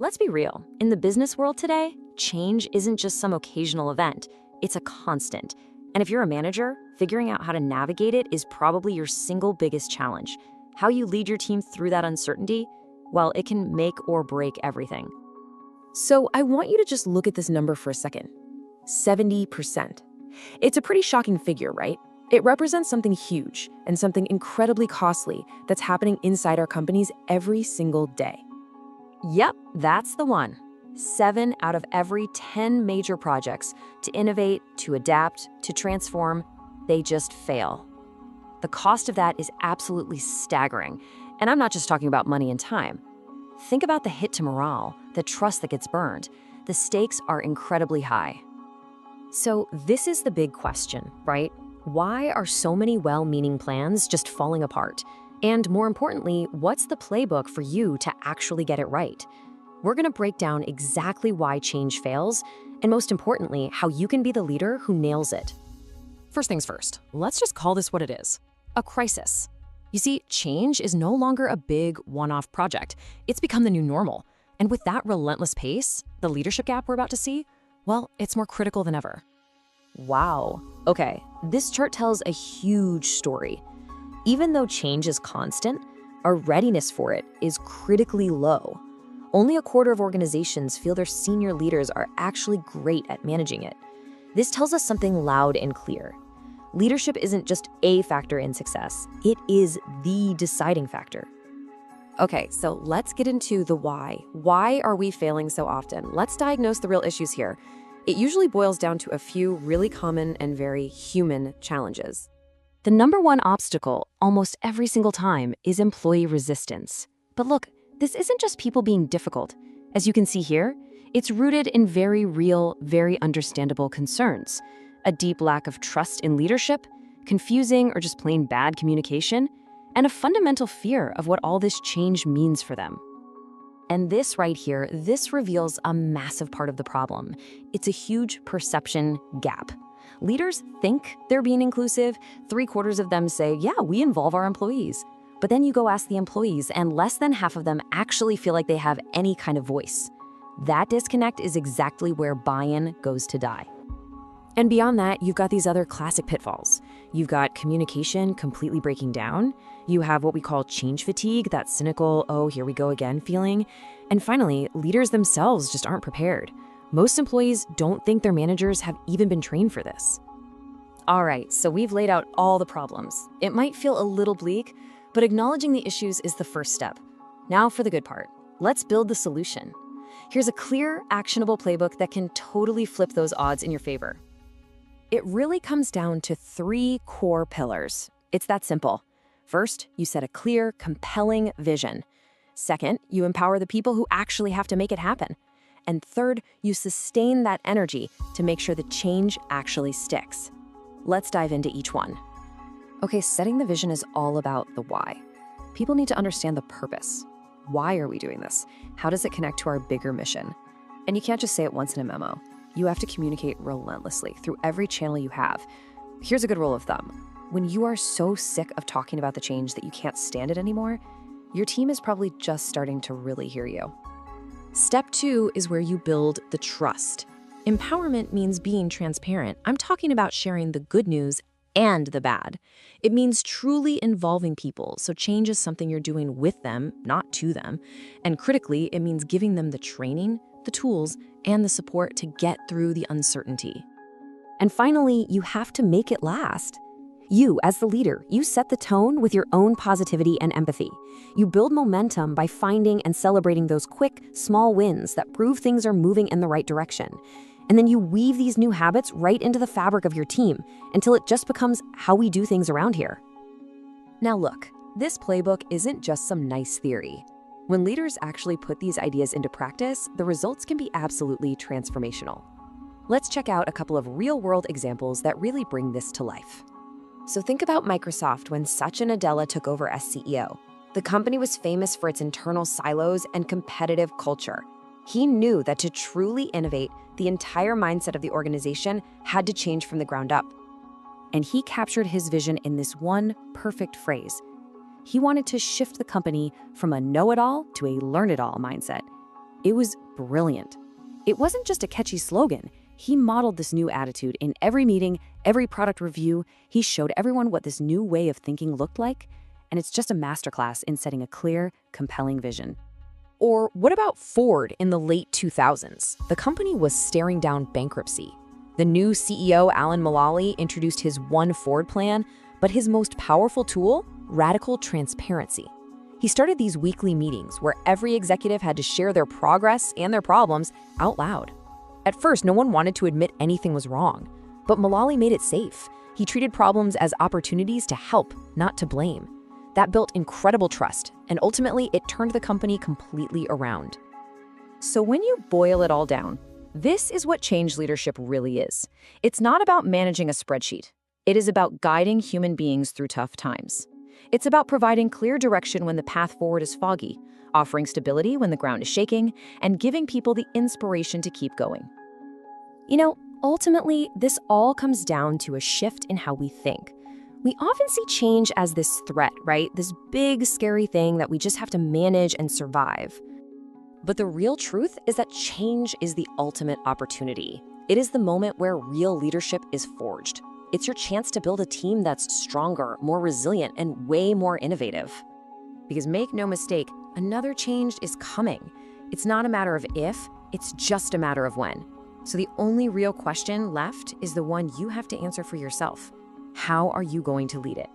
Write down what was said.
Let's be real. In the business world today, change isn't just some occasional event, it's a constant. And if you're a manager, figuring out how to navigate it is probably your single biggest challenge. How you lead your team through that uncertainty, well, it can make or break everything. So I want you to just look at this number for a second. 70%. It's a pretty shocking figure, right? It represents something huge and something incredibly costly that's happening inside our companies every single day. Yep, that's the one. 7 out of every 10 major projects to innovate, to adapt, to transform, they just fail. The cost of that is absolutely staggering. And I'm not just talking about money and time. Think about the hit to morale, the trust that gets burned. The stakes are incredibly high. So this is the big question, right? Why are so many well-meaning plans just falling apart? And more importantly, what's the playbook for you to actually get it right? We're going to break down exactly why change fails, and most importantly, how you can be the leader who nails it. First things first, let's just call this what it is: a crisis. You see, change is no longer a big one-off project. It's become the new normal. And with that relentless pace, the leadership gap we're about to see, well, it's more critical than ever. Wow. Okay, this chart tells a huge story. Even though change is constant, our readiness for it is critically low. Only a quarter of organizations feel their senior leaders are actually great at managing it. This tells us something loud and clear. Leadership isn't just a factor in success, it is the deciding factor. Okay, so let's get into the why. Why are we failing so often? Let's diagnose the real issues here. It usually boils down to a few really common and very human challenges. The number one obstacle, almost every single time, is employee resistance. But look, this isn't just people being difficult. As you can see here, it's rooted in very real, very understandable concerns. A deep lack of trust in leadership, confusing or just plain bad communication, and a fundamental fear of what all this change means for them. And this right here, this reveals a massive part of the problem. It's a huge perception gap. Leaders think they're being inclusive. 3/4 of them say, yeah, we involve our employees. But then you go ask the employees, and less than half of them actually feel like they have any kind of voice. That disconnect is exactly where buy-in goes to die. And beyond that, you've got these other classic pitfalls. You've got communication completely breaking down. You have what we call change fatigue, that cynical, oh, here we go again feeling. And finally, leaders themselves just aren't prepared. Most employees don't think their managers have even been trained for this. All right, so we've laid out all the problems. It might feel a little bleak, but acknowledging the issues is the first step. Now for the good part. Let's build the solution. Here's a clear, actionable playbook that can totally flip those odds in your favor. It really comes down to 3 core pillars. It's that simple. First, you set a clear, compelling vision. Second, you empower the people who actually have to make it happen. And third, you sustain that energy to make sure the change actually sticks. Let's dive into each one. Okay, setting the vision is all about the why. People need to understand the purpose. Why are we doing this? How does it connect to our bigger mission? And you can't just say it once in a memo. You have to communicate relentlessly through every channel you have. Here's a good rule of thumb. When you are so sick of talking about the change that you can't stand it anymore, your team is probably just starting to really hear you. Step 2 is where you build the trust. Empowerment means being transparent. I'm talking about sharing the good news and the bad. It means truly involving people, so change is something you're doing with them, not to them. And critically, it means giving them the training, the tools, and the support to get through the uncertainty. And finally, you have to make it last. You, as the leader, you set the tone with your own positivity and empathy. You build momentum by finding and celebrating those quick, small wins that prove things are moving in the right direction. And then you weave these new habits right into the fabric of your team until it just becomes how we do things around here. Now look, this playbook isn't just some nice theory. When leaders actually put these ideas into practice, the results can be absolutely transformational. Let's check out a couple of real-world examples that really bring this to life. So think about Microsoft when Satya Nadella took over as CEO. The company was famous for its internal silos and competitive culture. He knew that to truly innovate, the entire mindset of the organization had to change from the ground up. And he captured his vision in this one perfect phrase. He wanted to shift the company from a know-it-all to a learn-it-all mindset. It was brilliant. It wasn't just a catchy slogan. He modeled this new attitude in every meeting, every product review. He showed everyone what this new way of thinking looked like, and it's just a masterclass in setting a clear, compelling vision. Or what about Ford in the late 2000s? The company was staring down bankruptcy. The new CEO, Alan Mulally, introduced his One Ford plan, but his most powerful tool? Radical transparency. He started these weekly meetings where every executive had to share their progress and their problems out loud. At first, no one wanted to admit anything was wrong, but Mulally made it safe. He treated problems as opportunities to help, not to blame. That built incredible trust, and ultimately, it turned the company completely around. So when you boil it all down, this is what change leadership really is. It's not about managing a spreadsheet. It is about guiding human beings through tough times. It's about providing clear direction when the path forward is foggy, offering stability when the ground is shaking, and giving people the inspiration to keep going. Ultimately, this all comes down to a shift in how we think. We often see change as this threat, right? This big, scary thing that we just have to manage and survive. But the real truth is that change is the ultimate opportunity. It is the moment where real leadership is forged. It's your chance to build a team that's stronger, more resilient, and way more innovative. Because make no mistake, another change is coming. It's not a matter of if, it's just a matter of when. So the only real question left is the one you have to answer for yourself. How are you going to lead it?